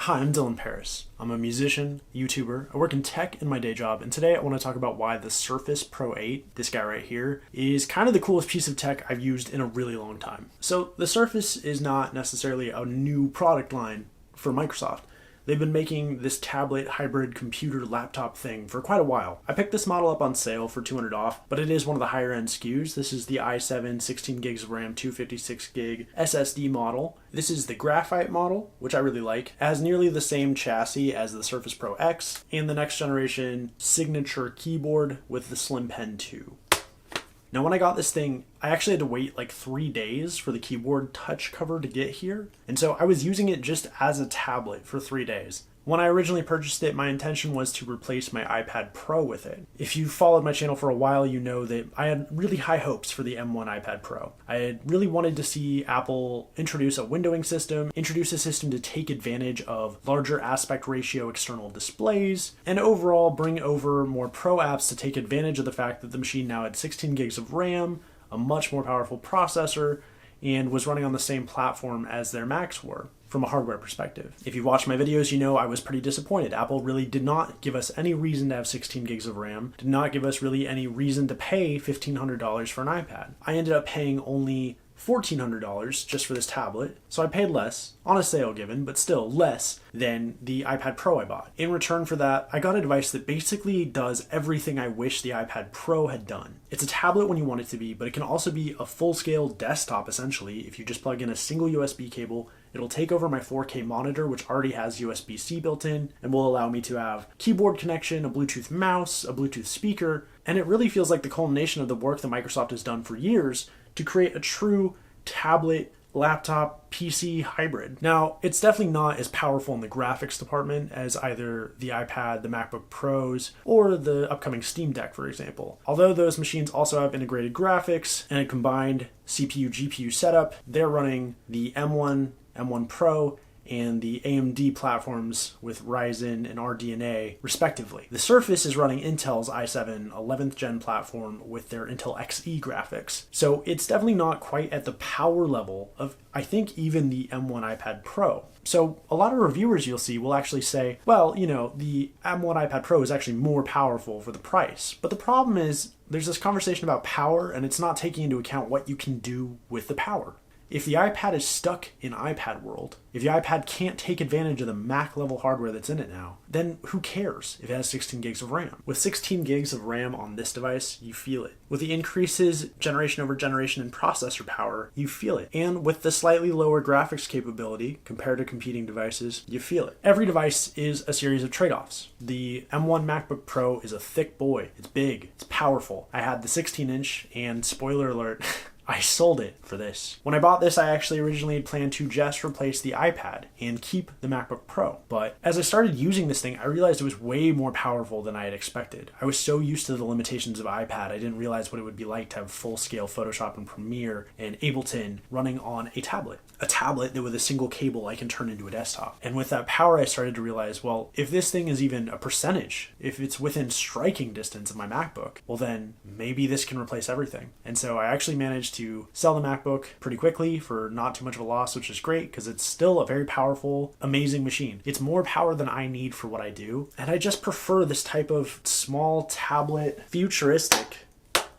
Hi, I'm Dylan Paris. I'm a musician, YouTuber. I work in tech in my day job, and today I want to talk about why the Surface Pro 8, this guy right here, is kind of the coolest piece of tech I've used in a really long time. So the Surface is not necessarily a new product line for Microsoft. They've been making this tablet hybrid computer laptop thing for quite a while. I picked this model up on sale for $200 off, but it is one of the higher end SKUs. This is the i7 16 gigs of RAM, 256 gig SSD model. This is the graphite model, which I really like. It has nearly the same chassis as the Surface Pro X and the next generation signature keyboard with the Slim Pen 2. Now, when I got this thing, I actually had to wait like 3 days for the keyboard touch cover to get here. And so I was using it just as a tablet for 3 days. When I originally purchased it, my intention was to replace my iPad Pro with it. If you followed my channel for a while, you know that I had really high hopes for the M1 iPad Pro. I had really wanted to see Apple introduce a windowing system, introduce a system to take advantage of larger aspect ratio external displays, and overall bring over more Pro apps to take advantage of the fact that the machine now had 16 gigs of RAM, a much more powerful processor, and was running on the same platform as their Macs were from a hardware perspective. If you watch my videos, you know I was pretty disappointed. Apple really did not give us any reason to have 16 gigs of RAM, did not give us really any reason to pay $1,500 for an iPad. I ended up paying only $1,400 just for this tablet, so I paid less, on a sale given, but still less than the iPad Pro I bought. In return for that, I got a device that basically does everything I wish the iPad Pro had done. It's a tablet when you want it to be, but it can also be a full-scale desktop essentially. If you just plug in a single USB cable, it'll take over my 4K monitor, which already has USB-C built in, and will allow me to have keyboard connection, a Bluetooth mouse, a Bluetooth speaker, and it really feels like the culmination of the work that Microsoft has done for years to create a true tablet, laptop, PC hybrid. Now, it's definitely not as powerful in the graphics department as either the iPad, the MacBook Pros, or the upcoming Steam Deck, for example. Although those machines also have integrated graphics and a combined CPU-GPU setup, they're running the M1, M1 Pro, and the AMD platforms with Ryzen and RDNA, respectively. The Surface is running Intel's i7 11th gen platform with their Intel Xe graphics. So it's definitely not quite at the power level of, I think, even the M1 iPad Pro. So a lot of reviewers you'll see will actually say, well, you know, the M1 iPad Pro is actually more powerful for the price. But the problem is there's this conversation about power, and it's not taking into account what you can do with the power. If the iPad is stuck in iPad world, if the iPad can't take advantage of the Mac level hardware that's in it now, then who cares if it has 16 gigs of RAM? With 16 gigs of RAM on this device, you feel it. With the increases generation over generation in processor power, you feel it. And with the slightly lower graphics capability compared to competing devices, you feel it. Every device is a series of trade-offs. The M1 MacBook Pro is a thick boy. It's big. It's powerful. I had the 16-inch, and spoiler alert, I sold it for this. When I bought this, I actually originally had planned to just replace the iPad and keep the MacBook Pro. But as I started using this thing, I realized it was way more powerful than I had expected. I was so used to the limitations of iPad, I didn't realize what it would be like to have full-scale Photoshop and Premiere and Ableton running on a tablet. A tablet that with a single cable I can turn into a desktop. And with that power, I started to realize, well, if this thing is even a percentage, if it's within striking distance of my MacBook, well then maybe this can replace everything. And so I actually managed to sell the MacBook pretty quickly for not too much of a loss, which is great because it's still a very powerful, amazing machine. It's more power than I need for what I do. And I just prefer this type of small tablet, futuristic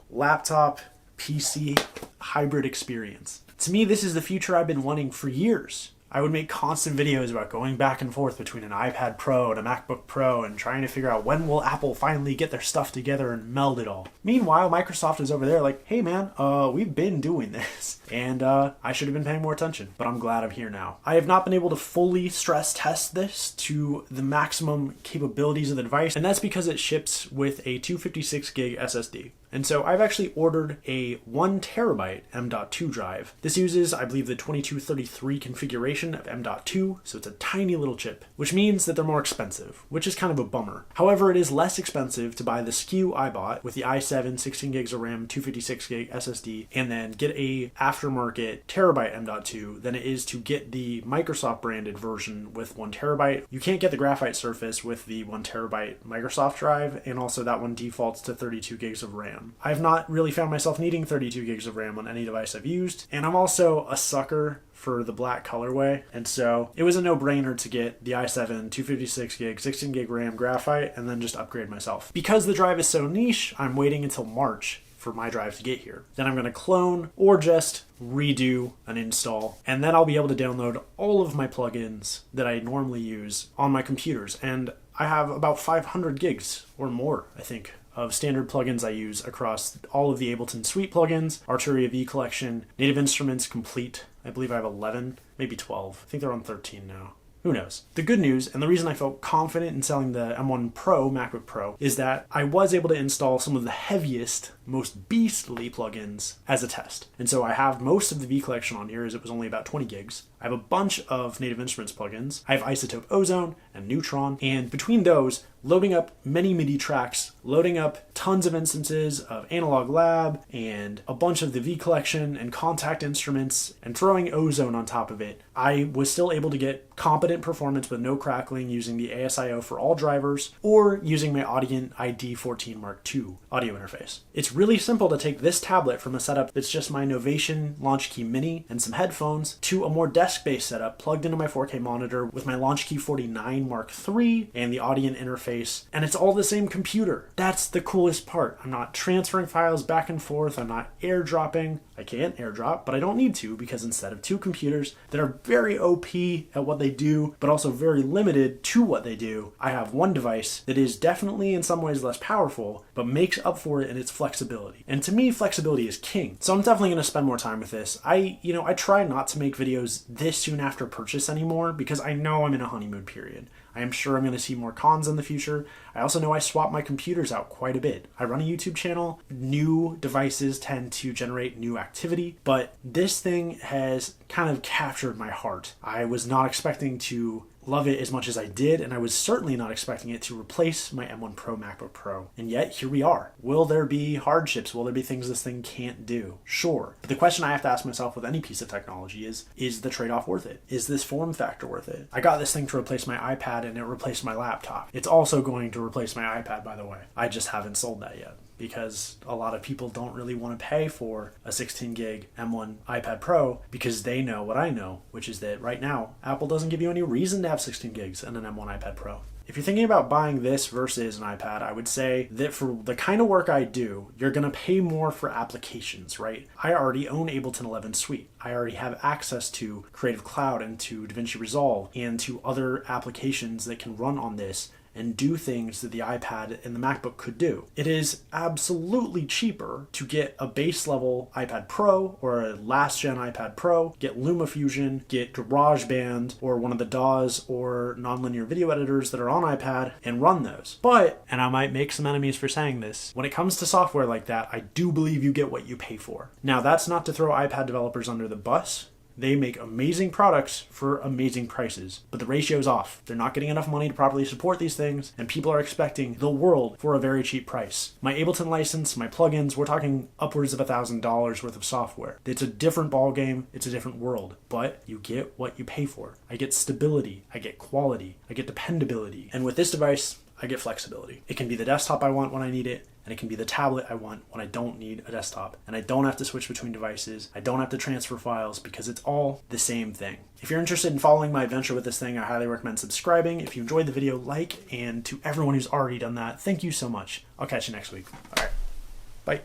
laptop, PC hybrid experience. To me, this is the future I've been wanting for years. I would make constant videos about going back and forth between an iPad Pro and a MacBook Pro and trying to figure out when will Apple finally get their stuff together and meld it all. Meanwhile, Microsoft is over there like, hey man, we've been doing this. And I should have been paying more attention, but I'm glad I'm here now. I have not been able to fully stress test this to the maximum capabilities of the device, and that's because it ships with a 256 gig SSD. And so I've actually ordered a 1 terabyte M.2 drive. This uses, I believe, the 2233 configuration of M.2, so it's a tiny little chip, which means that they're more expensive, which is kind of a bummer. However, it is less expensive to buy the SKU I bought with the i7 16 gigs of RAM, 256 gig SSD, and then get a aftermarket terabyte M.2 than it is to get the Microsoft branded version with 1 terabyte. You can't get the graphite Surface with the 1 terabyte Microsoft drive, and also that one defaults to 32 gigs of RAM. RAM. I've not really found myself needing 32 gigs of RAM on any device I've used, and I'm also a sucker for the black colorway, and so it was a no-brainer to get the i7 256 gig 16 gig RAM graphite and then just upgrade myself. Because the drive is so niche, I'm waiting until March for my drive to get here. Then I'm going to clone or just redo an install, and then I'll be able to download all of my plugins that I normally use on my computers. And I have about 500 gigs or more, I think, of standard plugins I use across all of the Ableton Suite plugins, Arturia V Collection, Native Instruments Complete. I believe I have 11, maybe 12. I think they're on 13 now. Who knows? The good news, and the reason I felt confident in selling the M1 Pro, MacBook Pro, is that I was able to install some of the heaviest, most beastly plugins as a test. And so I have most of the V collection on here, as it was only about 20 gigs. I have a bunch of Native Instruments plugins. I have Isotope Ozone and Neutron, and between those, loading up many MIDI tracks, loading up tons of instances of Analog Lab and a bunch of the V collection and Contact Instruments, and throwing Ozone on top of it, I was still able to get competent performance with no crackling using the ASIO for all drivers or using my Audient ID14 Mark II audio interface. It's really simple to take this tablet from a setup that's just my Novation Launchkey Mini and some headphones to a more desk-based setup plugged into my 4K monitor with my Launchkey 49 Mark III and the Audient interface, and it's all the same computer. That's the coolest part. I'm not transferring files back and forth. I'm not airdropping. I can't airdrop, but I don't need to, because instead of two computers that are very OP at what they do, but also very limited to what they do, I have one device that is definitely in some ways less powerful, but makes up for it in its flexibility. And to me, flexibility is king. So I'm definitely going to spend more time with this. I try not to make videos this soon after purchase anymore, because I know I'm in a honeymoon period. I am sure I'm going to see more cons in the future. I also know I swap my computers out quite a bit. I run a YouTube channel. New devices tend to generate new activity, but this thing has kind of captured my heart. I was not expecting to love it as much as I did, and I was certainly not expecting it to replace my M1 Pro MacBook Pro. And yet, here we are. Will there be hardships? Will there be things this thing can't do? Sure. But the question I have to ask myself with any piece of technology is the trade-off worth it? Is this form factor worth it? I got this thing to replace my iPad, and it replaced my laptop. It's also going to replace my iPad, by the way. I just haven't sold that yet, because a lot of people don't really want to pay for a 16 gig M1 iPad Pro because they know what I know, which is that right now, Apple doesn't give you any reason to have 16 gigs in an M1 iPad Pro. If you're thinking about buying this versus an iPad, I would say that for the kind of work I do, you're going to pay more for applications, right? I already own Ableton 11 Suite. I already have access to Creative Cloud and to DaVinci Resolve and to other applications that can run on this and do things that the iPad and the MacBook could do. It is absolutely cheaper to get a base level iPad Pro or a last gen iPad Pro, get LumaFusion, get GarageBand or one of the DAWs or nonlinear video editors that are on iPad and run those. But, and I might make some enemies for saying this, when it comes to software like that, I do believe you get what you pay for. Now, that's not to throw iPad developers under the bus. They make amazing products for amazing prices, but the ratio's off. They're not getting enough money to properly support these things, and people are expecting the world for a very cheap price. My Ableton license, my plugins, we're talking upwards of $1,000 worth of software. It's a different ballgame, it's a different world, but you get what you pay for. I get stability, I get quality, I get dependability, and with this device, I get flexibility. It can be the desktop I want when I need it, and it can be the tablet I want when I don't need a desktop. And I don't have to switch between devices. I don't have to transfer files because it's all the same thing. If you're interested in following my adventure with this thing, I highly recommend subscribing. If you enjoyed the video, like, and to everyone who's already done that, thank you so much. I'll catch you next week. All right, bye.